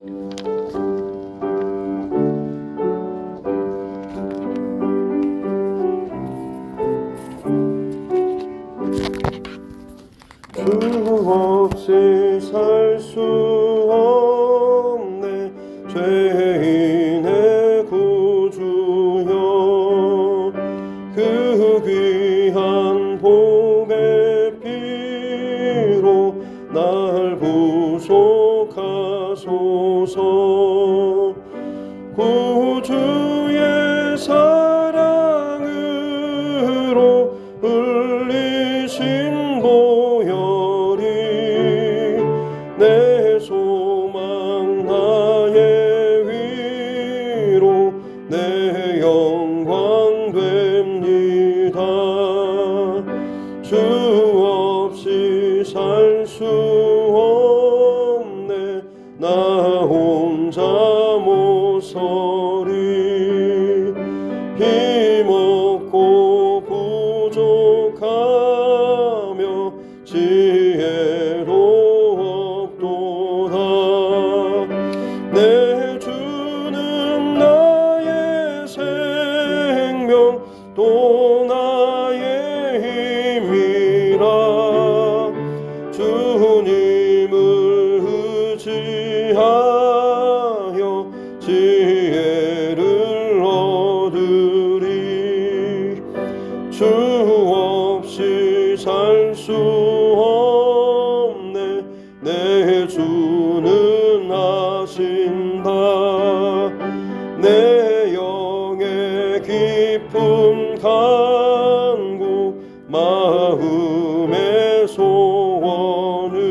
주 없이 살 수 없네 죄인의 구주여 그 귀한 복의 피로 날 구속하소서 구주의 사랑으로 흘리신 보혈이 내 소망 나의 위로 내 영광 됩니다. 주 없이 살 수 없네 나 혼자 못 서리 힘없고 부족하며 지혜로 없도다. 내 주는 나의 생명 또 나의 힘이라 주님을 의지하여 지혜를 얻으리. 주 없이 살 수 없네 내 주는 아신다. 내 영의 깊은 간구 마음의 소원을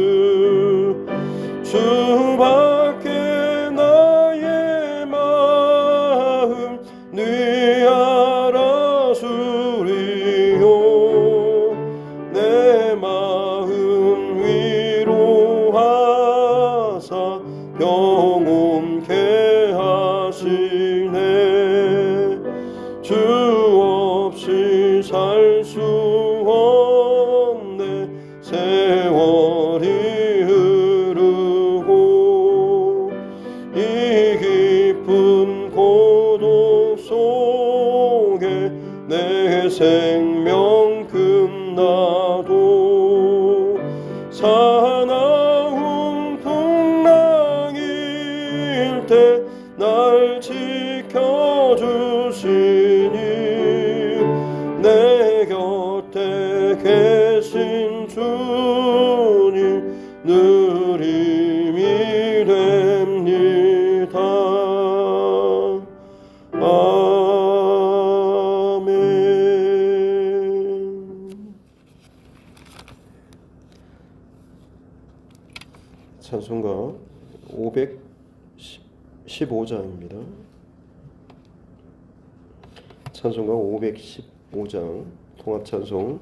주밖에 나의 마음 네 알아주리요. 내 마음 위로하사 평온케 하시네. 주 없이 살 수 없네 세월이 흐르고 이 깊은 고독 속에 내 생명 끝나도 사나운 풍랑일 때 날 지켜주시니 내 곁에 계신 주님 늘 힘이 됩니다. 아멘. 찬송가 515장입니다. 찬송가 515장 통합찬송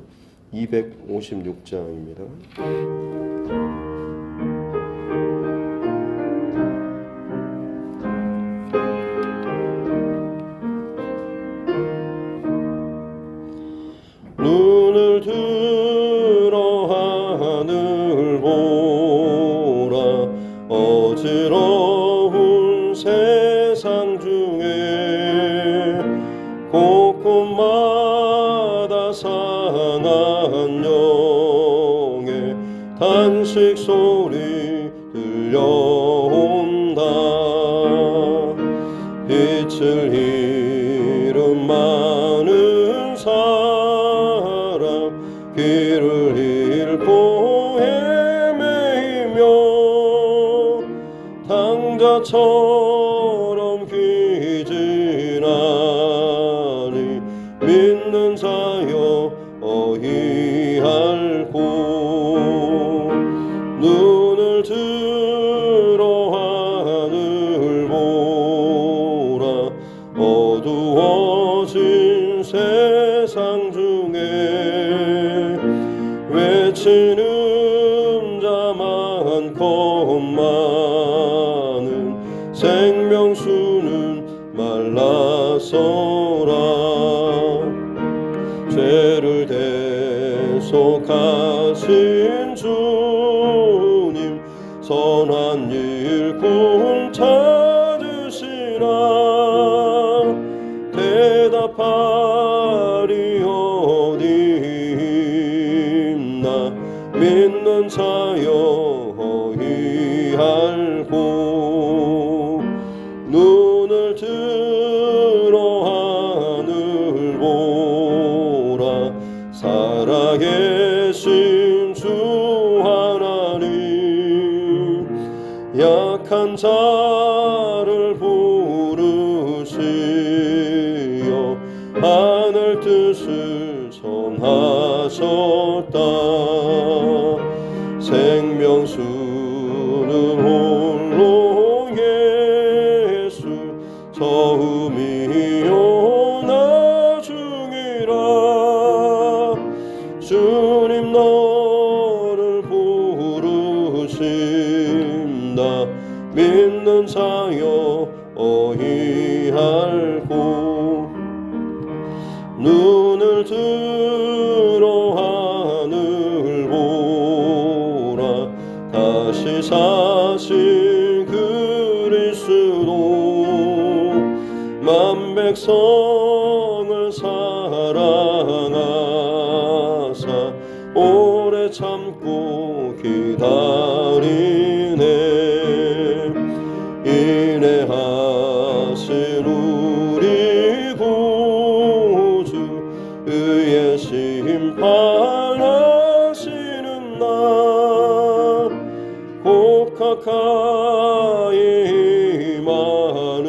256장입니다. 눈을 들어 하늘 보라 어지러운 세상 중에 곳곳마다 상한 영의 탄식 소리 들려온다. 빛을 잃은 많은 사람 길을 잃고 헤매이며 당자처럼 귀진하니 믿는 자여 어이할고 눈을 들어 하늘 보라 어두워진 세상 중에 외치는 자 많고 많은 생명수는 말라서라. 죄를 대속하신 주님 선한 일 찾으시나 대답하리 어디 있나 믿는 자여 어이할고 눈을 들어 하늘 보라 살아계신 주 하나님 약한 자를 부르시어 하늘 뜻을 전하셨다 생명수는 홀로 예수 처음이요 나중이라 주님 너를 부르신다 믿는 자여 어이할고 눈을 들어 하늘 보라 다시 사신 그리스도 만 백성을 사랑하사 오래 참고 기다리네 인내하신 우리 구주 의의 심판하시는 날 곧 가까이 임하는데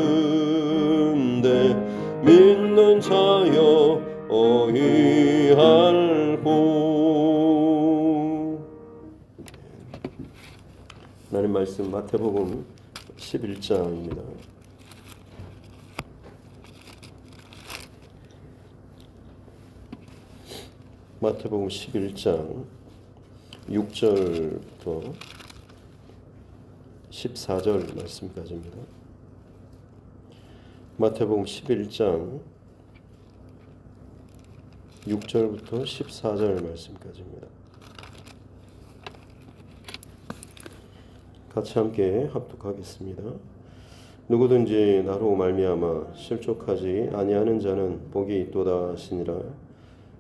믿는 자여 어이할고 하나님 말씀 마태복음 11장입니다. 마태복음 11장 6절부터 14절 말씀까지입니다. 마태복음 11장 6절부터 14절 말씀까지입니다. 같이 함께 합독하겠습니다. 누구든지 나로 말미암아 실족하지 아니하는 자는 복이 있도다 하시니라.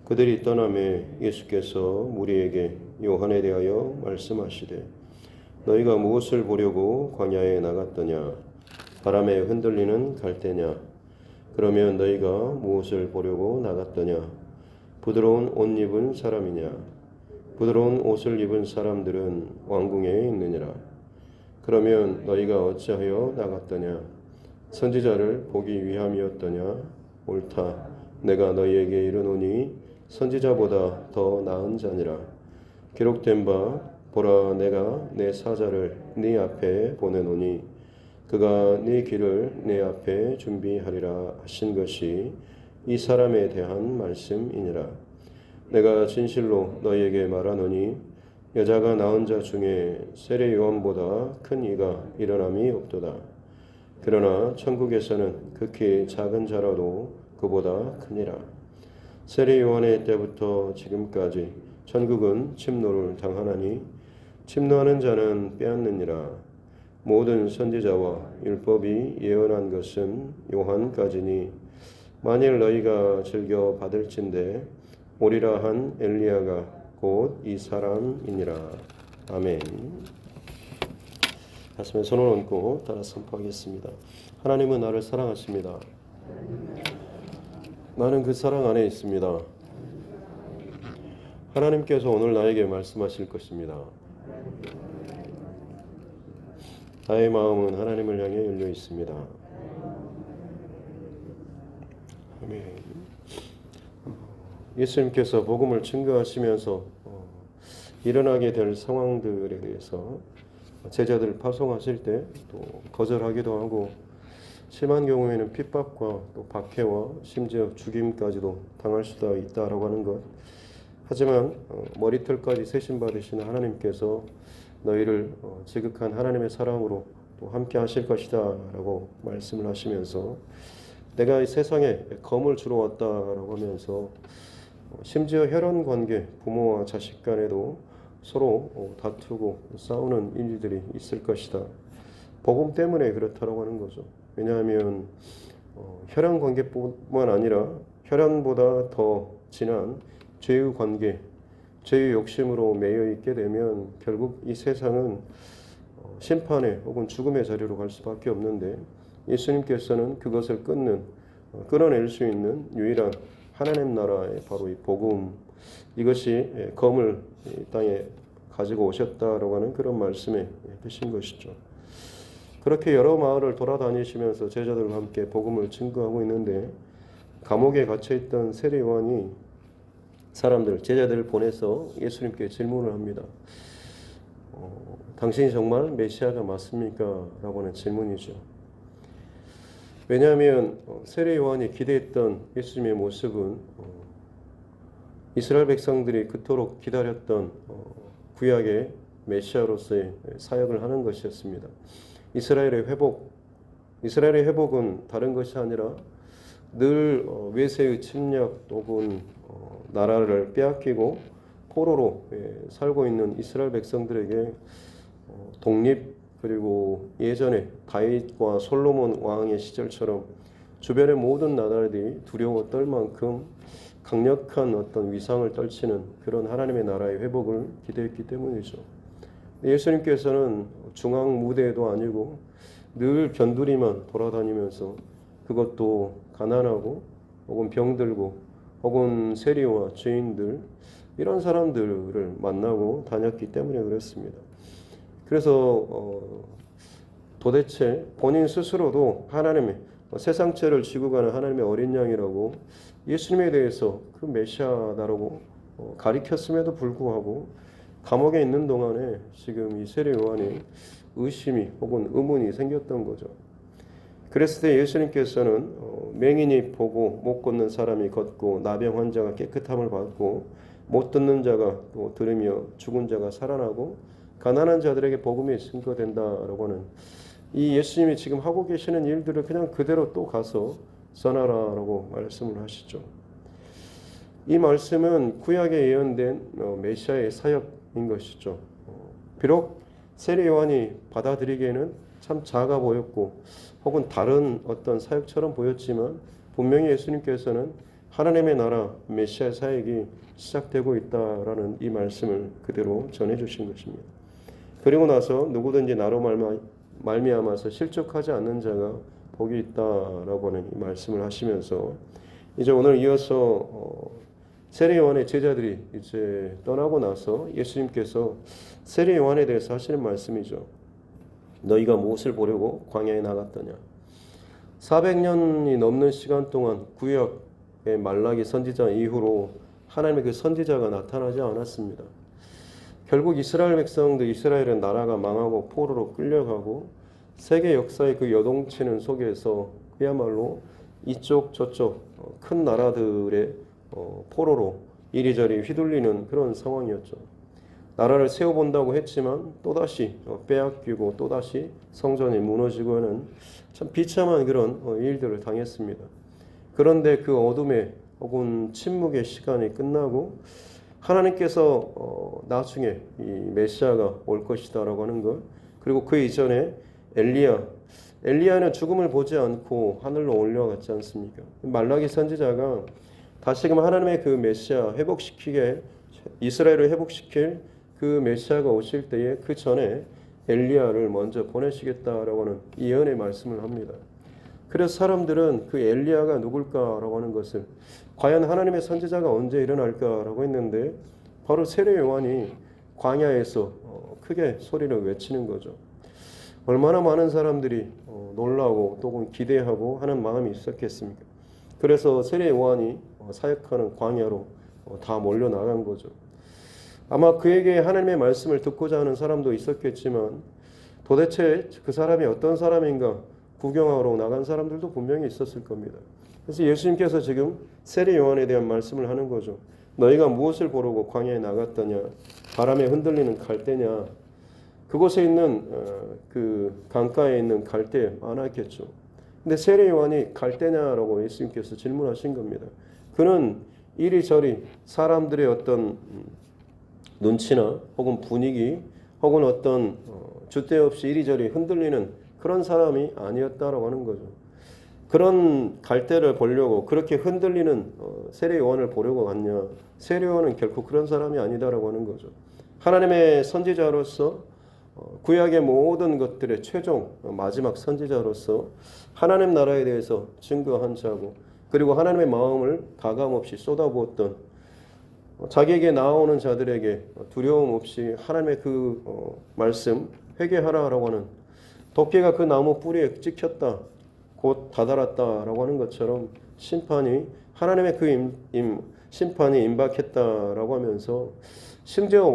그들이 떠나매 예수께서 무리에게 요한에 대하여 말씀하시되 너희가 무엇을 보려고 광야에 나갔더냐 바람에 흔들리는 갈대냐 그러면 너희가 무엇을 보려고 나갔더냐 부드러운 옷 입은 사람이냐 부드러운 옷을 입은 사람들은 왕궁에 있느니라. 그러면 너희가 어찌하여 나갔더냐 선지자를 보기 위함이었더냐 옳다 내가 너희에게 이르노니 선지자보다 더 나은 자니라. 기록된 바 보라 내가 내 사자를 네 앞에 보내노니 그가 네 길을 내 앞에 준비하리라 하신 것이 이 사람에 대한 말씀이니라. 내가 진실로 너희에게 말하노니 여자가 낳은 자 중에 세례 요한보다 큰 이가 일어남이 없도다. 그러나 천국에서는 극히 작은 자라도 그보다 크니라. 세례 요한의 때부터 지금까지 천국은 침노를 당하나니 침노하는 자는 빼앗느니라. 모든 선지자와 율법이 예언한 것은 요한까지니 만일 너희가 즐겨 받을진대 오리라 한 엘리야가 곧 이 사람이니라. 아멘. 가슴에 손을 얹고 따라 선포하겠습니다. 하나님은 나를 사랑하십니다. 나는 그 사랑 안에 있습니다. 하나님께서 오늘 나에게 말씀하실 것입니다. 나의 마음은 하나님을 향해 열려 있습니다. 아멘. 예수님께서 복음을 증거하시면서 일어나게 될 상황들에 대해서 제자들을 파송하실 때 또 거절하기도 하고 심한 경우에는 핍박과 또 박해와 심지어 죽임까지도 당할 수도 있다라고 하는 것. 하지만 머리털까지 세심 받으시는 하나님께서 너희를 지극한 하나님의 사랑으로 또 함께 하실 것이다 라고 말씀을 하시면서 내가 이 세상에 검을 주러 왔다라고 하면서 심지어 혈연 관계 부모와 자식 간에도 서로 다투고 싸우는 일들이 있을 것이다. 복음 때문에 그렇다고 하는 거죠. 왜냐하면 혈연 관계뿐만 아니라 혈연보다 더 진한 죄의 관계, 죄의 욕심으로 매여 있게 되면 결국 이 세상은 심판의 혹은 죽음의 자리로 갈 수밖에 없는데, 예수님께서는 그것을 끊어낼 수 있는 유일한 하나님 나라의 바로 이 복음, 이것이 검을 이 땅에 가지고 오셨다라고 하는 그런 말씀에 계신 것이죠. 그렇게 여러 마을을 돌아다니시면서 제자들과 함께 복음을 증거하고 있는데, 감옥에 갇혀있던 세례 요한이 제자들을 보내서 예수님께 질문을 합니다. 당신이 정말 메시아가 맞습니까? 라고 하는 질문이죠. 왜냐하면 세례 요한이 기대했던 예수님의 모습은 이스라엘 백성들이 그토록 기다렸던 구약의 메시아로서의 사역을 하는 것이었습니다. 이스라엘의 회복은 다른 것이 아니라 늘 외세의 침략 혹은 나라를 빼앗기고 포로로 살고 있는 이스라엘 백성들에게 독립, 그리고 예전에 다윗과 솔로몬 왕의 시절처럼 주변의 모든 나라들이 두려워 떨 만큼 강력한 어떤 위상을 떨치는 그런 하나님의 나라의 회복을 기대했기 때문이죠. 예수님께서는 중앙 무대도 아니고 늘 변두리만 돌아다니면서, 그것도 가난하고 혹은 병들고 혹은 세리와 죄인들, 이런 사람들을 만나고 다녔기 때문에 그렇습니다. 그래서 도대체 본인 스스로도 하나님의 세상 죄를 지고 가는 하나님의 어린 양이라고 예수님에 대해서 그 메시아다라고 가리켰음에도 불구하고 감옥에 있는 동안에 지금 이 세례 요한이 의심이 혹은 의문이 생겼던 거죠. 그랬을 때 예수님께서는 맹인이 보고 못 걷는 사람이 걷고 나병 환자가 깨끗함을 받고 못 듣는 자가 또 들으며 죽은 자가 살아나고 가난한 자들에게 복음이 증거된다라고 하는 이 예수님이 지금 하고 계시는 일들을 그냥 그대로 또 가서 전하라라고 말씀을 하시죠. 이 말씀은 구약에 예언된 메시아의 사역인 것이죠. 비록 세례 요한이 받아들이기에는 참 작아 보였고 혹은 다른 어떤 사역처럼 보였지만, 분명히 예수님께서는 하나님의 나라 메시아 사역이 시작되고 있다라는 이 말씀을 그대로 전해주신 것입니다. 그리고 나서 누구든지 나로 말미암아서 실족하지 않는 자가 복이 있다라고 하는 이 말씀을 하시면서, 이제 오늘 이어서 세례 요한의 제자들이 이제 떠나고 나서 예수님께서 세례 요한에 대해서 하시는 말씀이죠. 너희가 무엇을 보려고 광야에 나갔더냐. 400년이 넘는 시간 동안 구약의 말라기 선지자 이후로 하나님의 그 선지자가 나타나지 않았습니다. 결국 이스라엘 백성들, 이스라엘은 나라가 망하고 포로로 끌려가고 세계 역사의 그 여동치는 속에서 그야말로 이쪽 저쪽 큰 나라들의 포로로 이리저리 휘둘리는 그런 상황이었죠. 나라를 세워본다고 했지만 또다시 빼앗기고 또다시 성전이 무너지고 하는 참 비참한 그런 일들을 당했습니다. 그런데 그 어둠의 혹은 침묵의 시간이 끝나고 하나님께서 나중에 이 메시아가 올 것이다라고 하는 것, 그리고 그 이전에 엘리야는 죽음을 보지 않고 하늘로 올라갔지 않습니까? 말라기 선지자가 다시금 하나님의 그 메시아 이스라엘을 회복시킬 그 메시아가 오실 때에 그 전에 엘리야를 먼저 보내시겠다라고 하는 예언의 말씀을 합니다. 그래서 사람들은 그 엘리야가 누굴까라고 하는 것을, 과연 하나님의 선지자가 언제 일어날까라고 했는데, 바로 세례 요한이 광야에서 크게 소리를 외치는 거죠. 얼마나 많은 사람들이 놀라고 또 기대하고 하는 마음이 있었겠습니까? 그래서 세례 요한이 사역하는 광야로 다 몰려 나간 거죠. 아마 그에게 하나님의 말씀을 듣고자 하는 사람도 있었겠지만, 도대체 그 사람이 어떤 사람인가 구경하러 나간 사람들도 분명히 있었을 겁니다. 그래서 예수님께서 지금 세례 요한에 대한 말씀을 하는 거죠. 너희가 무엇을 보려고 광야에 나갔더냐? 바람에 흔들리는 갈대냐? 그곳에 있는 그 강가에 있는 갈대 많았겠죠. 근데 세례 요한이 갈대냐라고 예수님께서 질문하신 겁니다. 그는 이리저리 사람들의 어떤 눈치나 혹은 분위기 혹은 어떤 줏대 없이 이리저리 흔들리는 그런 사람이 아니었다라고 하는 거죠. 그런 갈대를 보려고 그렇게 흔들리는 세례 요한을 보려고 갔냐? 세례 요한은 결코 그런 사람이 아니다라고 하는 거죠. 하나님의 선지자로서 구약의 모든 것들의 최종 마지막 선지자로서 하나님 나라에 대해서 증거한 자고, 그리고 하나님의 마음을 가감없이 쏟아부었던, 자기에게 나오는 자들에게 두려움 없이 하나님의 그 말씀 회개하라라고 하는, 도끼가 그 나무 뿌리에 찍혔다 곧 다다랐다라고 하는 것처럼 심판이, 하나님의 그 심판이 임박했다라고 하면서, 심지어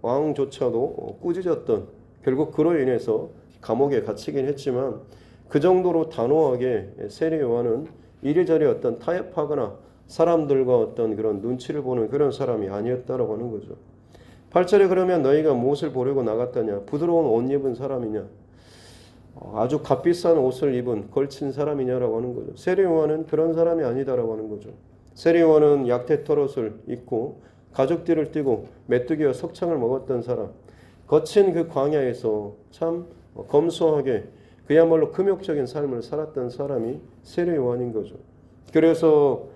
왕조차도 꾸짖었던, 결국 그로 인해서 감옥에 갇히긴 했지만 그 정도로 단호하게 세례 요한은 이리저리 어떤 타협하거나 사람들과 어떤 그런 눈치를 보는 그런 사람이 아니었다라고 하는 거죠. 8절에 그러면 너희가 무엇을 보려고 나갔다냐? 부드러운 옷 입은 사람이냐? 아주 값비싼 옷을 입은 걸친 사람이냐라고 하는 거죠. 세례 요한은 그런 사람이 아니다라고 하는 거죠. 세례 요한은 약태 털옷을 입고 가죽띠를 띠고 메뚜기와 석창을 먹었던 사람, 거친 그 광야에서 참 검소하게 그야말로 금욕적인 삶을 살았던 사람이 세례 요한인 거죠. 그래서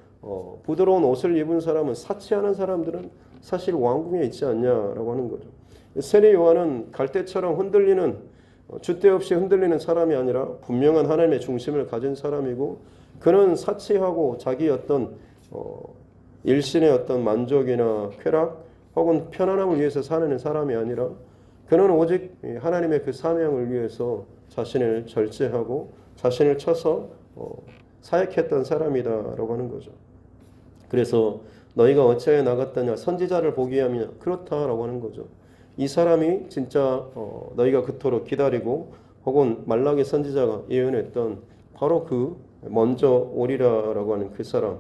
부드러운 옷을 입은 사람은, 사치하는 사람들은 사실 왕궁에 있지 않냐라고 하는 거죠. 세례 요한은 갈대처럼 흔들리는, 줏대 없이 흔들리는 사람이 아니라 분명한 하나님의 중심을 가진 사람이고, 그는 사치하고 자기 어떤 일신의 어떤 만족이나 쾌락 혹은 편안함을 위해서 사는 사람이 아니라, 그는 오직 하나님의 그 사명을 위해서 자신을 절제하고 자신을 쳐서 사역했던 사람이다라고 하는 거죠. 그래서 너희가 어찌하여 나갔다냐? 선지자를 보기 위함이냐? 그렇다라고 하는 거죠. 이 사람이 진짜 너희가 그토록 기다리고 혹은 말라기 선지자가 예언했던 바로 그 먼저 오리라라고 하는 그 사람,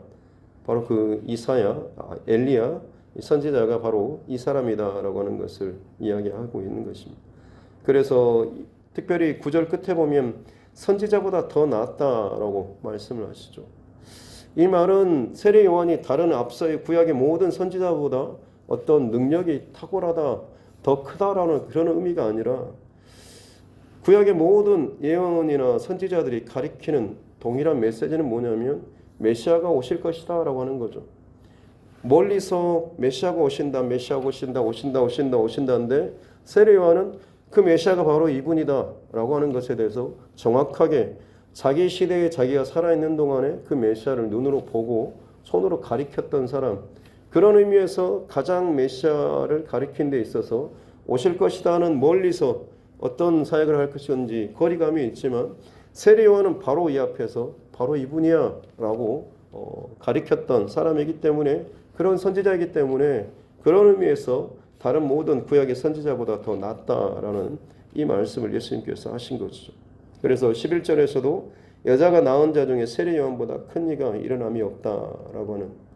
바로 그 이사야, 엘리야 선지자가 바로 이 사람이다라고 하는 것을 이야기하고 있는 것입니다. 그래서 특별히 9절 끝에 보면 선지자보다 더 낫다라고 말씀을 하시죠. 이 말은 세례 요한이 다른 앞서의 구약의 모든 선지자보다 어떤 능력이 탁월하다, 더 크다라는 그런 의미가 아니라, 구약의 모든 예언이나 선지자들이 가리키는 동일한 메시지는 뭐냐면 메시아가 오실 것이다 라고 하는 거죠. 멀리서 메시아가 오신다, 메시아가 오신다인데 세례 요한은 그 메시아가 바로 이분이다 라고 하는 것에 대해서 정확하게 자기 시대에 자기가 살아있는 동안에 그 메시아를 눈으로 보고 손으로 가리켰던 사람, 그런 의미에서 가장 메시아를 가리킨 데 있어서 오실 것이다 하는, 멀리서 어떤 사역을 할 것인지 거리감이 있지만 세례 요한은 바로 이 앞에서 바로 이분이야 라고 가리켰던 사람이기 때문에, 그런 선지자이기 때문에 그런 의미에서 다른 모든 구약의 선지자보다 더 낫다라는 이 말씀을 예수님께서 하신 것이죠. 그래서 11절에서도 여자가 낳은 자 중에 세례 요한보다 큰 이가 일어남이 없다라고 하는,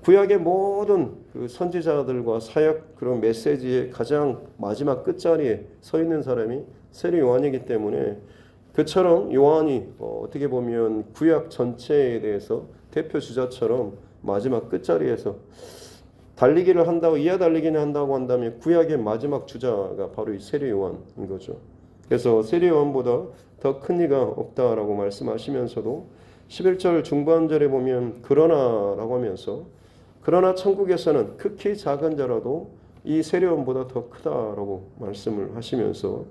구약의 모든 그 선지자들과 사역 그런 메시지의 가장 마지막 끝자리에 서 있는 사람이 세례 요한이기 때문에, 그처럼 요한이 어떻게 보면 구약 전체에 대해서 대표 주자처럼 마지막 끝자리에서 달리기를 한다고, 이하 달리기를 한다고 한다면 구약의 마지막 주자가 바로 이 세례 요한인 거죠. 그래서 세례 요한보다 더 큰 이가 없다라고 말씀하시면서도 11절 중반절에 보면 그러나라고 하면서, 그러나 천국에서는 극히 작은 자라도 이 세례 요한보다 더 크다라고 말씀을 하시면서,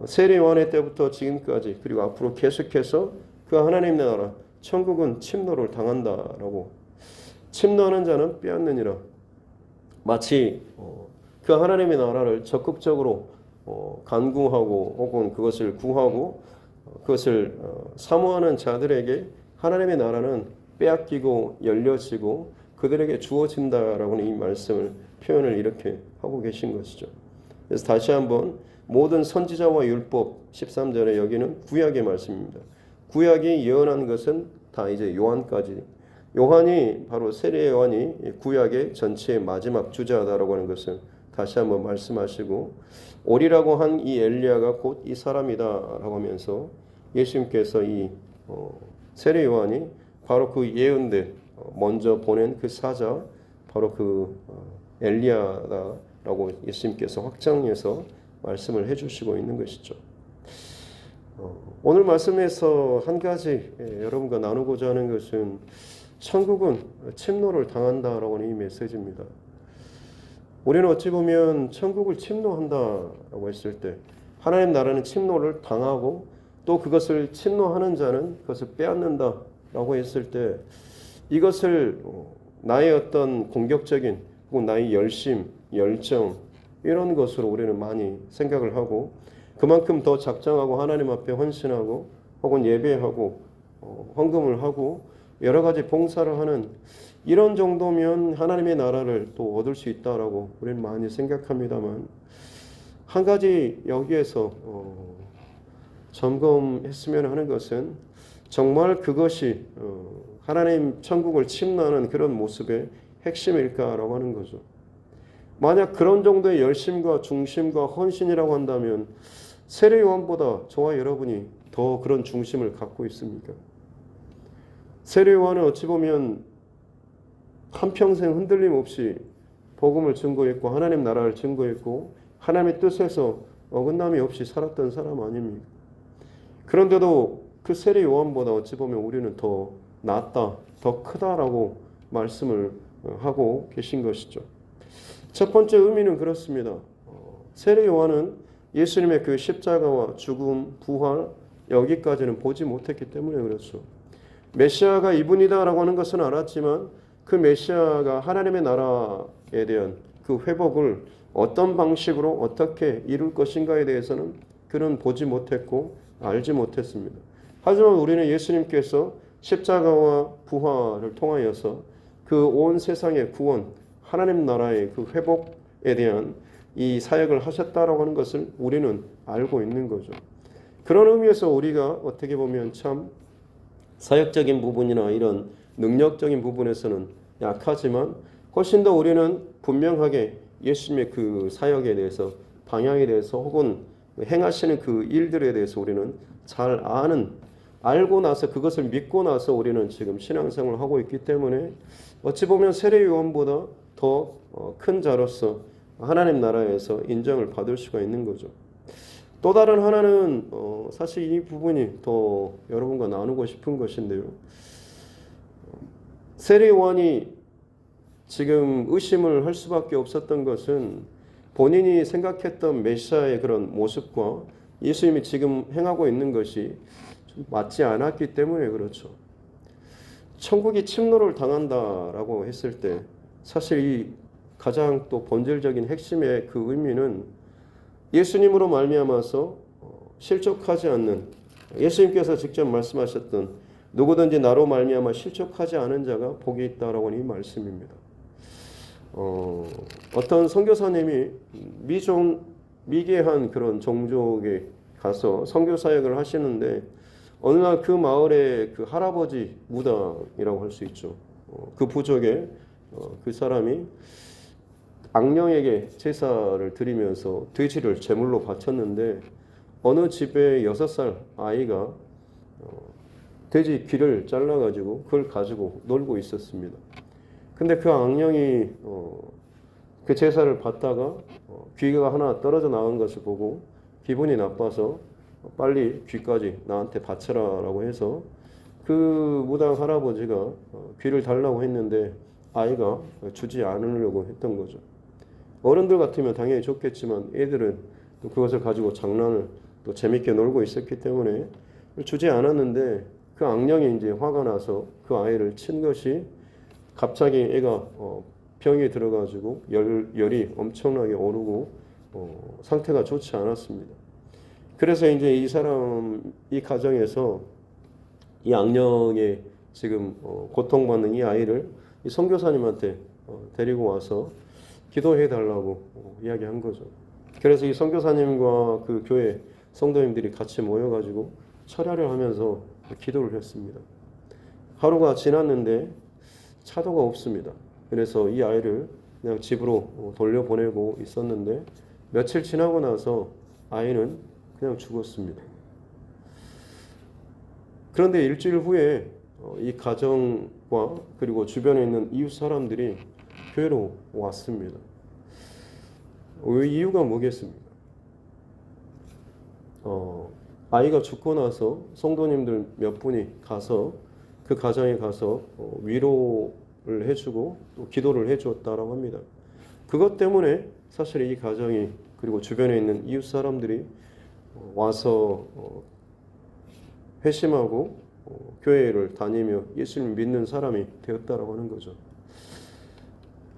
세례 요한의 때부터 지금까지 그리고 앞으로 계속해서 그 하나님 나라 천국은 침노를 당한다라고, 침노하는 자는 빼앗느니라, 마치 그 하나님의 나라를 적극적으로 간구하고 혹은 그것을 구하고 그것을 사모하는 자들에게 하나님의 나라는 빼앗기고 열려지고 그들에게 주어진다라고는 이 말씀을 표현을 이렇게 하고 계신 것이죠. 그래서 다시 한번 모든 선지자와 율법 13절에 여기는 구약의 말씀입니다. 구약이 예언한 것은 다 이제 요한까지, 요한이 바로 세례 요한이 구약의 전체의 마지막 주자다라고 하는 것을 다시 한번 말씀하시고, 오리라고 한 이 엘리야가 곧 이 사람이다라고 하면서 예수님께서 이 세례 요한이 바로 그 예언대 먼저 보낸 그 사자, 바로 그 엘리야다라고 예수님께서 확장해서 말씀을 해주시고 있는 것이죠. 오늘 말씀에서 한 가지 여러분과 나누고자 하는 것은 천국은 침노를 당한다라고 이 메시지입니다. 우리는 어찌 보면 천국을 침노한다라고 했을 때 하나님 나라는 침노를 당하고 또 그것을 침노하는 자는 그것을 빼앗는다라고 했을 때 이것을 나의 어떤 공격적인 혹은 나의 열심, 열정 이런 것으로 우리는 많이 생각을 하고 그만큼 더 작정하고 하나님 앞에 헌신하고 혹은 예배하고 헌금을 하고 여러 가지 봉사를 하는 이런 정도면 하나님의 나라를 또 얻을 수 있다라고 우리는 많이 생각합니다만 한 가지 여기에서 점검했으면 하는 것은 정말 그것이 하나님 천국을 침노하는 그런 모습의 핵심일까라고 하는 거죠. 만약 그런 정도의 열심과 중심과 헌신이라고 한다면 세례 요한보다 저와 여러분이 더 그런 중심을 갖고 있습니까? 세례 요한은 어찌 보면 한평생 흔들림 없이 복음을 증거했고 하나님 나라를 증거했고 하나님의 뜻에서 어긋남이 없이 살았던 사람 아닙니까? 그런데도 그 세례 요한보다 어찌 보면 우리는 더 낫다, 더 크다라고 말씀을 하고 계신 것이죠. 첫 번째 의미는 그렇습니다. 세례 요한은 예수님의 그 십자가와 죽음, 부활 여기까지는 보지 못했기 때문에 그렇죠. 메시아가 이분이다라고 하는 것은 알았지만 그 메시아가 하나님의 나라에 대한 그 회복을 어떤 방식으로 어떻게 이룰 것인가에 대해서는 그는 보지 못했고 알지 못했습니다. 하지만 우리는 예수님께서 십자가와 부활을 통하여서 그 온 세상의 구원, 하나님 나라의 그 회복에 대한 이 사역을 하셨다라고 하는 것을 우리는 알고 있는 거죠. 그런 의미에서 우리가 어떻게 보면 참 사역적인 부분이나 이런 능력적인 부분에서는 약하지만 훨씬 더 우리는 분명하게 예수님의 그 사역에 대해서 방향에 대해서 혹은 행하시는 그 일들에 대해서 우리는 잘 알고 나서 그것을 믿고 나서 우리는 지금 신앙생활을 하고 있기 때문에 어찌 보면 세례 요한보다 더 큰 자로서 하나님 나라에서 인정을 받을 수가 있는 거죠. 또 다른 하나는 사실 이 부분이 더 여러분과 나누고 싶은 것인데요. 세례 요한이 지금 의심을 할 수밖에 없었던 것은 본인이 생각했던 메시아의 그런 모습과 예수님이 지금 행하고 있는 것이 좀 맞지 않았기 때문에 그렇죠. 천국이 침노를 당한다라고 했을 때 사실 이 가장 또 본질적인 핵심의 그 의미는 예수님으로 말미암아서 실족하지 않는 예수님께서 직접 말씀하셨던 누구든지 나로 말미암아 실족하지 않은 자가 복이 있다라고 하는 이 말씀입니다. 어떤 선교사님이 미개한 그런 종족에 가서 선교 사역을 하시는데 어느 날 그 마을에 그 할아버지 무당이라고 할 수 있죠. 그 부족에 그 사람이 악령에게 제사를 드리면서 돼지를 제물로 바쳤는데 어느 집에 6살 아이가 돼지 귀를 잘라가지고 그걸 가지고 놀고 있었습니다. 근데 그 악령이 그 제사를 받다가 귀가 하나 떨어져 나온 것을 보고 기분이 나빠서 빨리 귀까지 나한테 바쳐라라고 해서 그 무당 할아버지가 귀를 달라고 했는데 아이가 주지 않으려고 했던 거죠. 어른들 같으면 당연히 좋겠지만 애들은 또 그것을 가지고 장난을 또 재밌게 놀고 있었기 때문에 주지 않았는데 그 악령이 이제 화가 나서 그 아이를 친 것이 갑자기 애가 병이 들어가지고 열이 엄청나게 오르고 상태가 좋지 않았습니다. 그래서 이제 이 가정에서 이 악령에 지금 고통받는 이 아이를 이 선교사님한테 데리고 와서 기도해 달라고 이야기한 거죠. 그래서 이 선교사님과 그 교회 성도님들이 같이 모여가지고 철야를 하면서 기도를 했습니다. 하루가 지났는데 차도가 없습니다. 그래서 이 아이를 그냥 집으로 돌려보내고 있었는데 며칠 지나고 나서 아이는 그냥 죽었습니다. 그런데 일주일 후에 이 가정과 그리고 주변에 있는 이웃 사람들이 교회로 왔습니다. 이유가 뭐겠습니까? 아이가 죽고 나서 성도님들 몇 분이 가서 그 가정에 가서 위로를 해주고 또 기도를 해주었다라고 합니다. 그것 때문에 사실 이 가정이 그리고 주변에 있는 이웃 사람들이 와서 회심하고 교회를 다니며 예수님을 믿는 사람이 되었다라고 하는 거죠.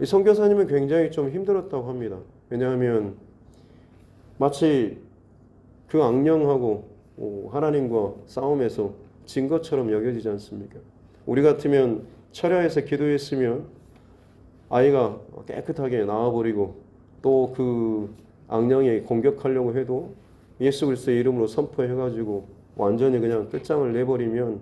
이 선교사님은 굉장히 좀 힘들었다고 합니다. 왜냐하면 마치 그 악령하고 하나님과 싸움에서 진 것처럼 여겨지지 않습니까? 우리 같으면 철야에서 기도했으면 아이가 깨끗하게 나와버리고 또 그 악령이 공격하려고 해도 예수 그리스도의 이름으로 선포해가지고 완전히 그냥 끝장을 내버리면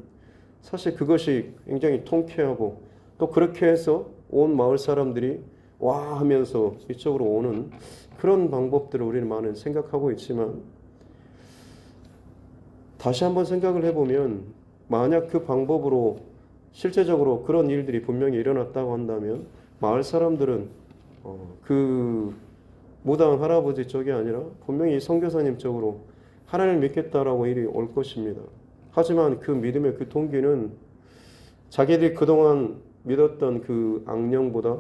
사실 그것이 굉장히 통쾌하고 또 그렇게 해서 온 마을 사람들이 와 하면서 이쪽으로 오는 그런 방법들을 우리는 많은 생각하고 있지만 다시 한번 생각을 해보면 만약 그 방법으로 실제적으로 그런 일들이 분명히 일어났다고 한다면 마을 사람들은 그 무당 할아버지 쪽이 아니라 분명히 선교사님 쪽으로 하나님을 믿겠다라고 일이 올 것입니다. 하지만 그 믿음의 그 동기는 자기들이 그동안 믿었던 그 악령보다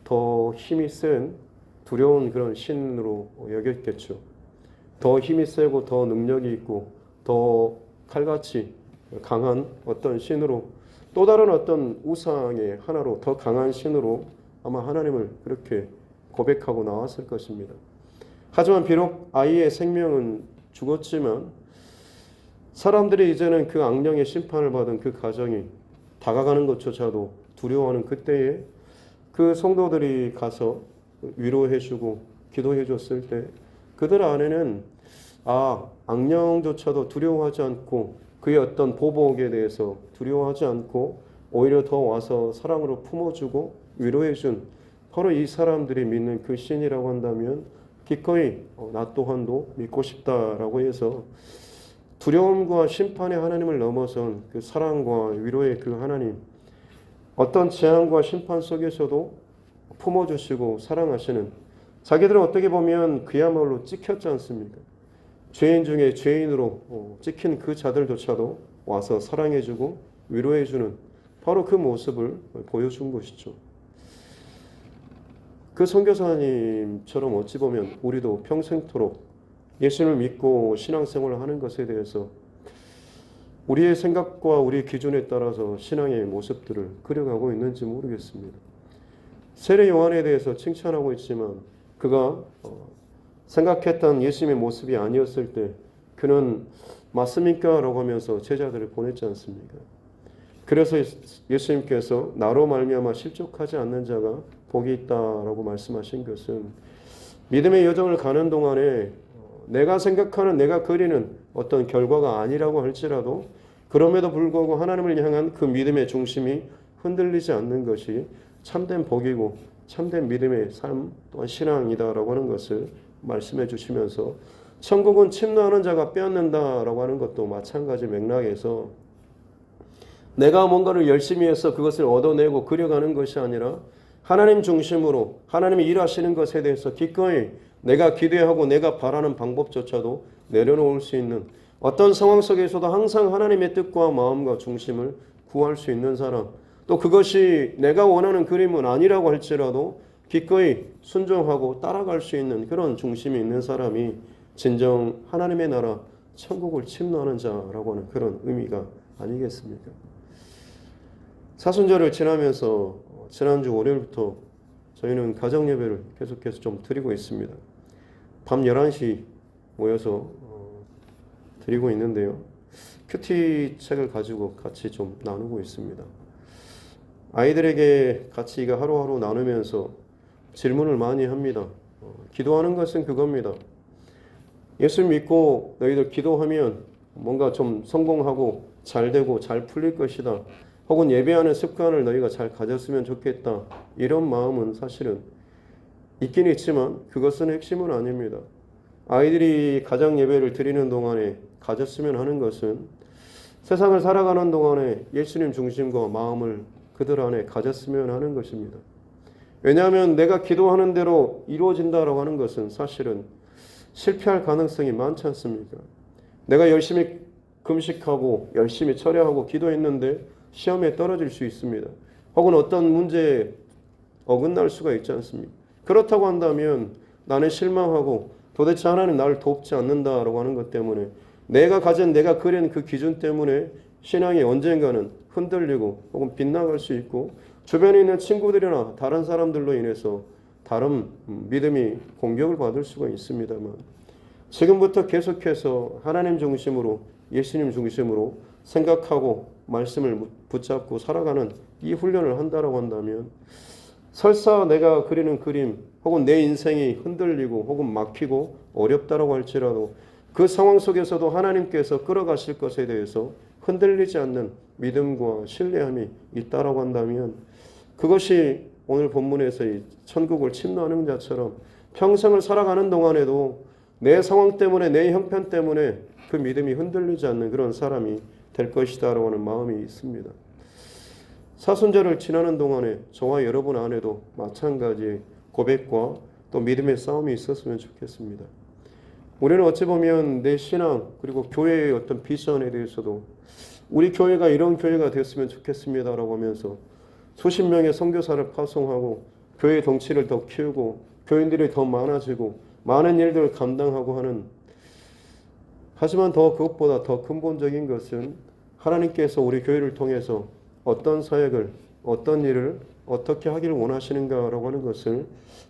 더 힘이 센 두려운 그런 신으로 여겼겠죠. 더 힘이 세고 더 능력이 있고 더 칼같이 강한 어떤 신으로 또 다른 어떤 우상의 하나로 더 강한 신으로 아마 하나님을 그렇게 고백하고 나왔을 것입니다. 하지만 비록 아이의 생명은 죽었지만 사람들이 이제는 그 악령의 심판을 받은 그 가정이 다가가는 것조차도 두려워하는 그때에 그 성도들이 가서 위로해주고 기도해줬을 때 그들 안에는 악령조차도 두려워하지 않고 그의 어떤 보복에 대해서 두려워하지 않고 오히려 더 와서 사랑으로 품어주고 위로해준 바로 이 사람들이 믿는 그 신이라고 한다면 기꺼이 나 또한도 믿고 싶다라고 해서 두려움과 심판의 하나님을 넘어선 그 사랑과 위로의 그 하나님, 어떤 재앙과 심판 속에서도 품어주시고 사랑하시는, 자기들은 어떻게 보면 그야말로 찍혔지 않습니까? 죄인 중에 죄인으로 찍힌 그 자들조차도 와서 사랑해주고 위로해주는 바로 그 모습을 보여준 것이죠. 그 선교사님처럼 어찌 보면 우리도 평생토록 예수님을 믿고 신앙생활을 하는 것에 대해서 우리의 생각과 우리의 기준에 따라서 신앙의 모습들을 그려가고 있는지 모르겠습니다. 세례 요한에 대해서 칭찬하고 있지만 그가 생각했던 예수님의 모습이 아니었을 때 그는 맞습니까? 라고 하면서 제자들을 보냈지 않습니까? 그래서 예수님께서 나로 말미암아 실족하지 않는 자가 복이 있다라고 말씀하신 것은 믿음의 여정을 가는 동안에 내가 생각하는 내가 그리는 어떤 결과가 아니라고 할지라도 그럼에도 불구하고 하나님을 향한 그 믿음의 중심이 흔들리지 않는 것이 참된 복이고 참된 믿음의 삶 또한 신앙이다라고 하는 것을 말씀해 주시면서 천국은 침노하는 자가 빼앗는다라고 하는 것도 마찬가지 맥락에서 내가 뭔가를 열심히 해서 그것을 얻어내고 그려가는 것이 아니라 하나님 중심으로 하나님이 일하시는 것에 대해서 기꺼이 내가 기대하고 내가 바라는 방법조차도 내려놓을 수 있는 어떤 상황 속에서도 항상 하나님의 뜻과 마음과 중심을 구할 수 있는 사람, 또 그것이 내가 원하는 그림은 아니라고 할지라도 기꺼이 순종하고 따라갈 수 있는 그런 중심이 있는 사람이 진정 하나님의 나라 천국을 침노하는 자라고 하는 그런 의미가 아니겠습니까? 사순절을 지나면서 지난주 월요일부터 저희는 가정예배를 계속해서 좀 드리고 있습니다. 밤 11시 모여서 드리고 있는데요. 큐티 책을 가지고 같이 좀 나누고 있습니다. 아이들에게 같이 이거 하루하루 나누면서 질문을 많이 합니다. 기도하는 것은 그겁니다. 예수 믿고 너희들 기도하면 뭔가 좀 성공하고 잘 되고 잘 풀릴 것이다. 혹은 예배하는 습관을 너희가 잘 가졌으면 좋겠다. 이런 마음은 사실은 있긴 있지만 그것은 핵심은 아닙니다. 아이들이 가정 예배를 드리는 동안에 가졌으면 하는 것은 세상을 살아가는 동안에 예수님 중심과 마음을 그들 안에 가졌으면 하는 것입니다. 왜냐하면 내가 기도하는 대로 이루어진다라고 하는 것은 사실은 실패할 가능성이 많지 않습니까? 내가 열심히 금식하고 열심히 철야하고 기도했는데 시험에 떨어질 수 있습니다. 혹은 어떤 문제에 어긋날 수가 있지 않습니까? 그렇다고 한다면 나는 실망하고 도대체 하나님 나를 돕지 않는다라고 하는 것 때문에 내가 그린 그 기준 때문에 신앙이 언젠가는 흔들리고 혹은 빗나갈 수 있고 주변에 있는 친구들이나 다른 사람들로 인해서 다른 믿음이 공격을 받을 수가 있습니다만 지금부터 계속해서 하나님 중심으로 예수님 중심으로 생각하고 말씀을 붙잡고 살아가는 이 훈련을 한다라고 한다면 설사 내가 그리는 그림 혹은 내 인생이 흔들리고 혹은 막히고 어렵다라고 할지라도 그 상황 속에서도 하나님께서 끌어가실 것에 대해서 흔들리지 않는 믿음과 신뢰함이 있다라고 한다면 그것이 오늘 본문에서 이 천국을 침노하는 자처럼 평생을 살아가는 동안에도 내 상황 때문에 내 형편 때문에 그 믿음이 흔들리지 않는 그런 사람이 될 것이다라고 하는 마음이 있습니다. 사순절을 지나는 동안에 저와 여러분 안에도 마찬가지 고백과 또 믿음의 싸움이 있었으면 좋겠습니다. 우리는 어찌 보면 내 신앙 그리고 교회의 어떤 비전에 대해서도 우리 교회가 이런 교회가 됐으면 좋겠습니다라고 하면서 수십 명의 선교사를 파송하고 교회 덩치를 더 키우고 교인들이 더 많아지고 많은 일들을 감당하고 하는 하지만 그것보다 더 근본적인 것은 하나님께서 우리 교회를 통해서 어떤 사역을 어떤 일을 어떻게 하기를 원하시는가라고 하는 것을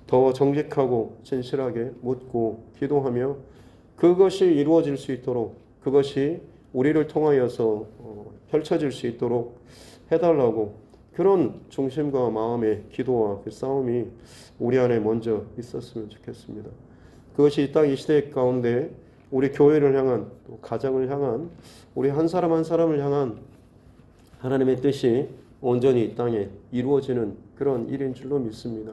더 정직하고 진실하게 묻고 기도하며 그것이 이루어질 수 있도록 그것이 우리를 통하여서 펼쳐질 수 있도록 해달라고 그런 중심과 마음의 기도와 그 싸움이 우리 안에 먼저 있었으면 좋겠습니다. 그것이 딱 이 시대 가운데 우리 교회를 향한 또 가정을 향한 우리 한 사람 한 사람을 향한 하나님의 뜻이 온전히 이 땅에 이루어지는 그런 일인 줄로 믿습니다.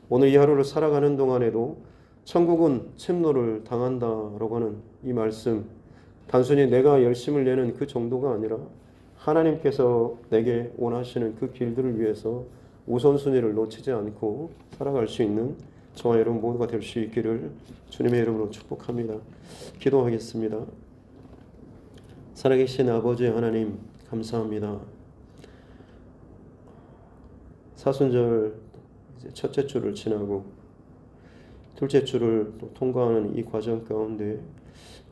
오늘 이 하루를 살아가는 동안에도 천국은 침노를 당한다라고 하는 이 말씀 단순히 내가 열심을 내는 그 정도가 아니라 하나님께서 내게 원하시는 그 길들을 위해서 우선순위를 놓치지 않고 살아갈 수 있는 저와 여러분 모두가 될 수 있기를 주님의 이름으로 축복합니다. 기도하겠습니다. 살아계신 아버지 하나님 감사합니다. 사순절 이제 첫째 주를 지나고 둘째 주를 또 통과하는 이 과정 가운데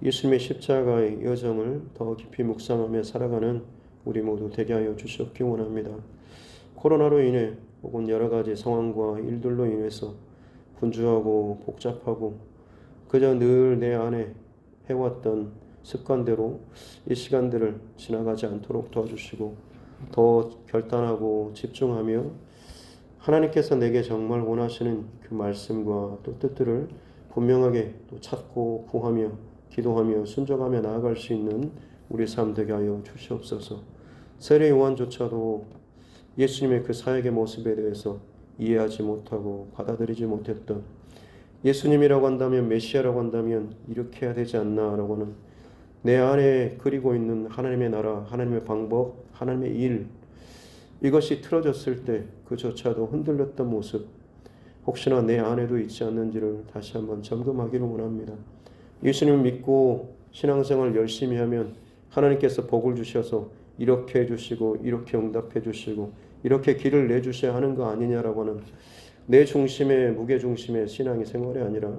예수님의 십자가의 여정을 더 깊이 묵상하며 살아가는 우리 모두 되게 하여 주시옵기 원합니다. 코로나로 인해 혹은 여러 가지 상황과 일들로 인해서 분주하고 복잡하고 그저 늘 내 안에 해왔던 습관대로 이 시간들을 지나가지 않도록 도와주시고 더 결단하고 집중하며 하나님께서 내게 정말 원하시는 그 말씀과 또 뜻들을 분명하게 또 찾고 구하며 기도하며 순종하며 나아갈 수 있는 우리 삶 되게 하여 주시옵소서. 세례 요한조차도 예수님의 그 사역의 모습에 대해서 이해하지 못하고 받아들이지 못했던 예수님이라고 한다면 메시아라고 한다면 이렇게 해야 되지 않나라고 하는 내 안에 그리고 있는 하나님의 나라, 하나님의 방법, 하나님의 일 이것이 틀어졌을 때 그조차도 흔들렸던 모습 혹시나 내 안에도 있지 않는지를 다시 한번 점검하기를 원합니다. 예수님을 믿고 신앙생활을 열심히 하면 하나님께서 복을 주셔서 이렇게 해주시고 이렇게 응답해 주시고 이렇게 길을 내주셔야 하는 거 아니냐라고 하는 내 중심의 무게중심의 신앙의 생활이 아니라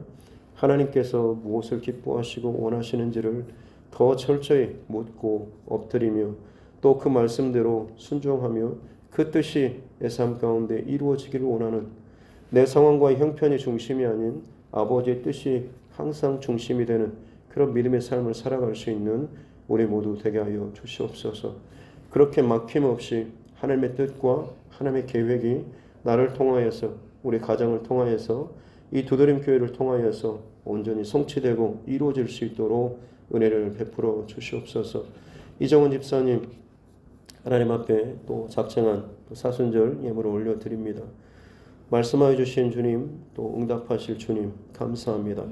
하나님께서 무엇을 기뻐하시고 원하시는지를 더 철저히 묻고 엎드리며 또 그 말씀대로 순종하며 그 뜻이 내 삶 가운데 이루어지기를 원하는 내 상황과 형편이 중심이 아닌 아버지의 뜻이 항상 중심이 되는 그런 믿음의 삶을 살아갈 수 있는 우리 모두 되게 하여 주시옵소서. 그렇게 막힘없이 하나님의 뜻과 하나님의 계획이 나를 통하여서 우리 가정을 통하여서 이 두드림 교회를 통하여서 온전히 성취되고 이루어질 수 있도록 은혜를 베풀어 주시옵소서. 이정은 집사님 하나님 앞에 또 작정한 사순절 예물을 올려드립니다. 말씀하여 주신 주님 또 응답하실 주님 감사합니다.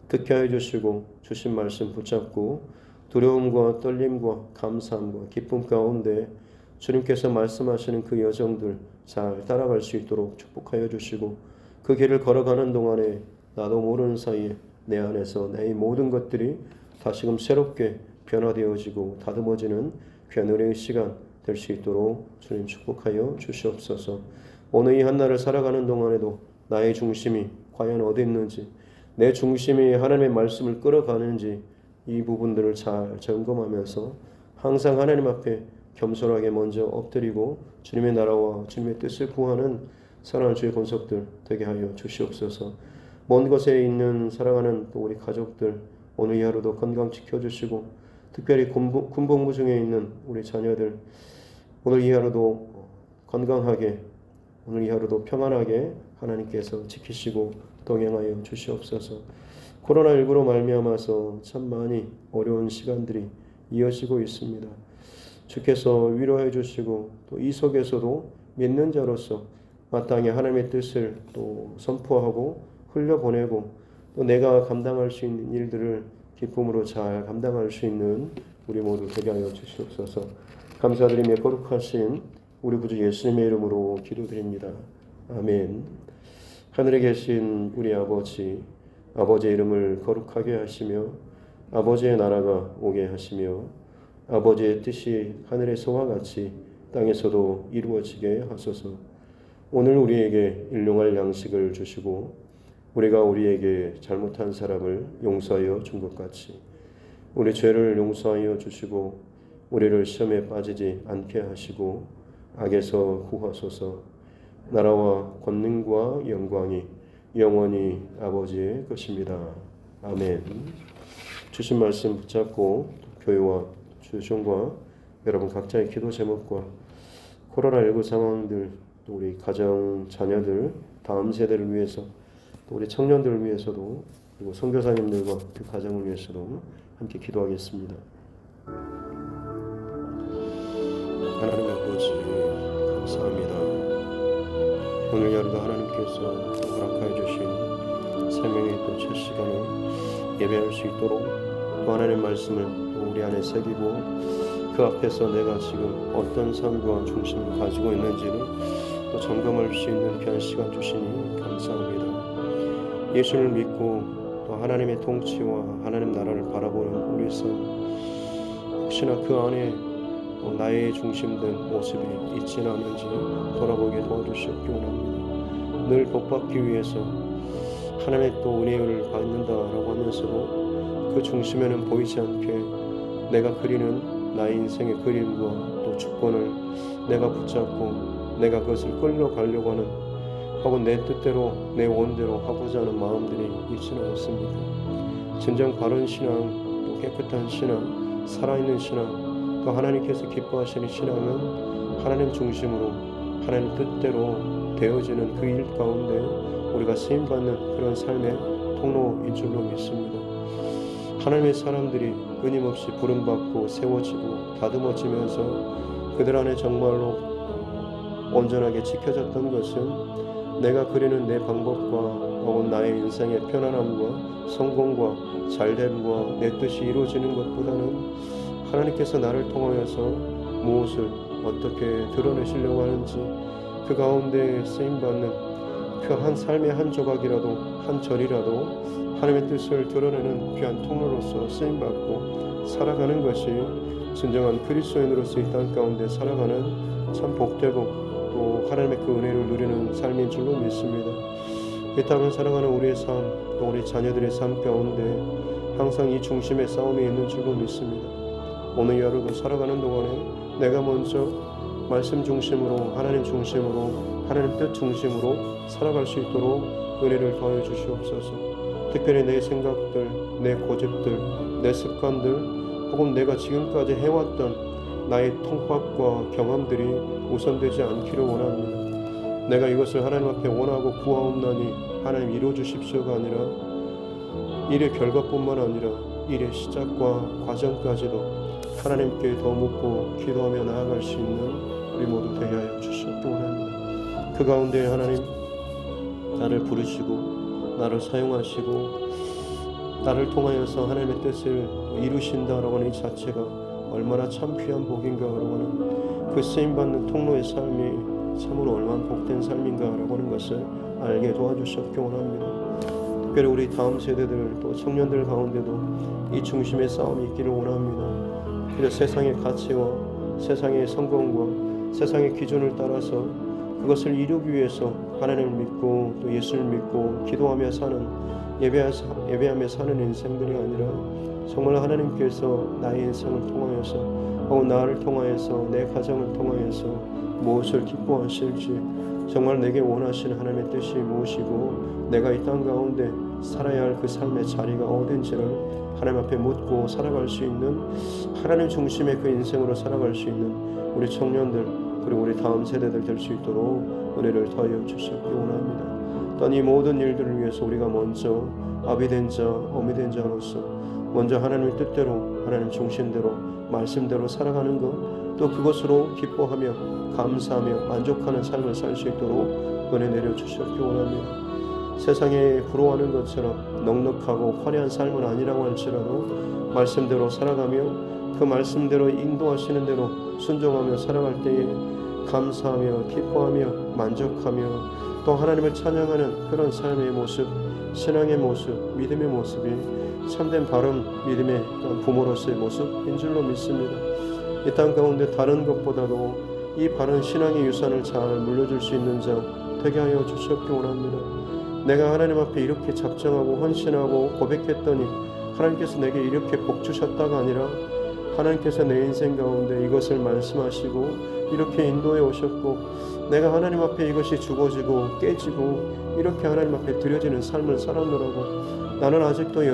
듣게 하여 주시고 주신 말씀 붙잡고 두려움과 떨림과 감사함과 기쁨 가운데 주님께서 말씀하시는 그 여정들 잘 따라갈 수 있도록 축복하여 주시고 그 길을 걸어가는 동안에 나도 모르는 사이에 내 안에서 내 모든 것들이 다시금 새롭게 변화되어지고 다듬어지는 귀한 은혜의 시간 될 수 있도록 주님 축복하여 주시옵소서. 오늘 이 한 날을 살아가는 동안에도 나의 중심이 과연 어디 있는지, 내 중심이 하나님의 말씀을 끌어가는지 이 부분들을 잘 점검하면서 항상 하나님 앞에 겸손하게 먼저 엎드리고 주님의 나라와 주님의 뜻을 구하는 사랑하는 주의 권속들 되게 하여 주시옵소서. 먼 곳에 있는 사랑하는 또 우리 가족들 오늘 이 하루도 건강 지켜주시고, 특별히 군복무 중에 있는 우리 자녀들 오늘 이 하루도 건강하게, 오늘 이 하루도 평안하게 하나님께서 지키시고 동행하여 주시옵소서. 코로나19로 말미암아서 참 많이 어려운 시간들이 이어지고 있습니다. 주께서 위로해 주시고 또 이 속에서도 믿는 자로서 마땅히 하나님의 뜻을 또 선포하고 흘려보내고 또 내가 감당할 수 있는 일들을 기쁨으로 잘 감당할 수 있는 우리 모두 되게 하여 주시옵소서. 감사드리며 거룩하신 우리 구주 예수님의 이름으로 기도드립니다. 아멘. 하늘에 계신 우리 아버지, 아버지의 이름을 거룩하게 하시며 아버지의 나라가 오게 하시며 아버지의 뜻이 하늘에서와 같이 땅에서도 이루어지게 하소서. 오늘 우리에게 일용할 양식을 주시고 우리가 우리에게 잘못한 사람을 용서하여 준 것 같이 우리 죄를 용서하여 주시고 우리를 시험에 빠지지 않게 하시고 악에서 구하소서. 나라와 권능과 영광이 영원히 아버지의 것입니다. 아멘. 주신 말씀 붙잡고 교회와 주종과 여러분 각자의 기도 제목과 코로나19 상황들, 또 우리 가정 자녀들, 다음 세대를 위해서, 또 우리 청년들을 위해서도, 그리고 선교사님들과 그 가정을 위해서도 함께 기도하겠습니다. 하나님 아버지 감사합니다. 오늘 하루도 하나님께서 허락하여 주신 생명의 또 첫 시간을 예배할 수 있도록 또 하나님의 말씀을 또 우리 안에 새기고 그 앞에서 내가 지금 어떤 삶과 중심을 가지고 있는지를 또 점검할 수 있는 귀한 시간 주시니 감사합니다. 예수를 믿고 또 하나님의 통치와 하나님 나라를 바라보는 우리 삶, 혹시나 그 안에 나의 중심된 모습이 있지는 않은지 돌아보게 도와주시옵기 원합니다. 늘 복받기 위해서 하나님의 또 은혜를 받는다라고 하면서도 그 중심에는 보이지 않게 내가 그리는 나의 인생의 그림과 또 주권을 내가 붙잡고 내가 그것을 끌려가려고 하는, 혹은 내 뜻대로 내 원대로 하고자 하는 마음들이 있지는 않습니다. 진정 바른 신앙, 또 깨끗한 신앙, 살아있는 신앙, 또 하나님께서 기뻐하시는 신앙은 하나님 중심으로 하나님 뜻대로 되어지는 그 일 가운데 우리가 쓰임받는 그런 삶의 통로인 줄로 믿습니다. 하나님의 사람들이 끊임없이 부름받고 세워지고 다듬어지면서 그들 안에 정말로 온전하게 지켜졌던 것은 내가 그리는 내 방법과 혹은 나의 인생의 편안함과 성공과 잘됨과 내 뜻이 이루어지는 것보다는 하나님께서 나를 통하여서 무엇을 어떻게 드러내시려고 하는지 그 가운데 쓰임받는 그 한 삶의 한 조각이라도 한 절이라도 하나님의 뜻을 드러내는 귀한 통로로서 쓰임받고 살아가는 것이 진정한 그리스도인으로서 이 땅 가운데 살아가는 참 복되고 또 하나님의 그 은혜를 누리는 삶인 줄로 믿습니다. 이 땅을 살아가는 우리의 삶, 또 우리 자녀들의 삶 가운데 항상 이 중심의 싸움이 있는 줄로 믿습니다. 오늘 하루도 살아가는 동안에 내가 먼저 말씀 중심으로, 하나님 중심으로, 하나님 뜻 중심으로 살아갈 수 있도록 은혜를 더하여 주시옵소서. 특별히 내 생각들, 내 고집들, 내 습관들, 혹은 내가 지금까지 해왔던 나의 통합과 경험들이 우선되지 않기를 원합니다. 내가 이것을 하나님 앞에 원하고 구하옵나니 하나님 이루어 주십시오가 아니라 일의 결과뿐만 아니라 일의 시작과 과정까지도 하나님께 더 묻고 기도하며 나아갈 수 있는 우리 모두 되게 하여 주시옵기 원합니다. 그 가운데 하나님 나를 부르시고 나를 사용하시고 나를 통하여서 하나님의 뜻을 이루신다라고 하는 이 자체가 얼마나 참 귀한 복인가라고 하는 그 쓰임받는 통로의 삶이 참으로 얼마나 복된 삶인가라고 하는 것을 알게 도와주시옵기 원합니다. 특별히 우리 다음 세대들 또 청년들 가운데도 이 중심의 싸움이 있기를 원합니다. 그래서 세상의 가치와 세상의 성공과 세상의 기준을 따라서 그것을 이루기 위해서 하나님을 믿고 또 예수를 믿고 기도하며 사는 예배하며 사는 인생들이 아니라 정말 하나님께서 나의 인생을 통하여서 혹은 나를 통하여서 내 가정을 통하여서 무엇을 기뻐하실지 정말 내게 원하시는 하나님의 뜻이 무엇이고 내가 이 땅 가운데 살아야 할 그 삶의 자리가 어딘지를 하나님 앞에 묻고 살아갈 수 있는 하나님 중심의 그 인생으로 살아갈 수 있는 우리 청년들 그리고 우리 다음 세대들 될 수 있도록 은혜를 더하여 주시기 원합니다. 또한 이 모든 일들을 위해서 우리가 먼저 아비 된 자, 어미 된 자로서 먼저 하나님의 뜻대로 하나님 중심대로 말씀대로 살아가는 것 또 그것으로 기뻐하며 감사하며 만족하는 삶을 살 수 있도록 은혜 내려주시기 원합니다. 세상에 부러워하는 것처럼 넉넉하고 화려한 삶은 아니라고 할지라도 말씀대로 살아가며 그 말씀대로 인도하시는 대로 순종하며 살아갈 때에 감사하며 기뻐하며 만족하며 또 하나님을 찬양하는 그런 삶의 모습, 신앙의 모습, 믿음의 모습이 참된 바른 믿음의 부모로서의 모습인 줄로 믿습니다. 이 땅 가운데 다른 것보다도 이 바른 신앙의 유산을 잘 물려줄 수 있는 자 되게 하여 주시옵기 원합니다. 내가 하나님 앞에 이렇게 작정하고 헌신하고 고백했더니 하나님께서 내게 이렇게 복 주셨다가 아니라 하나님께서 내 인생 가운데 이것을 말씀하시고 이렇게 인도해 오셨고 내가 하나님 앞에 이것이 죽어지고 깨지고 이렇게 하나님 앞에 드려지는 삶을 살아노라고 나는 아직도 여전히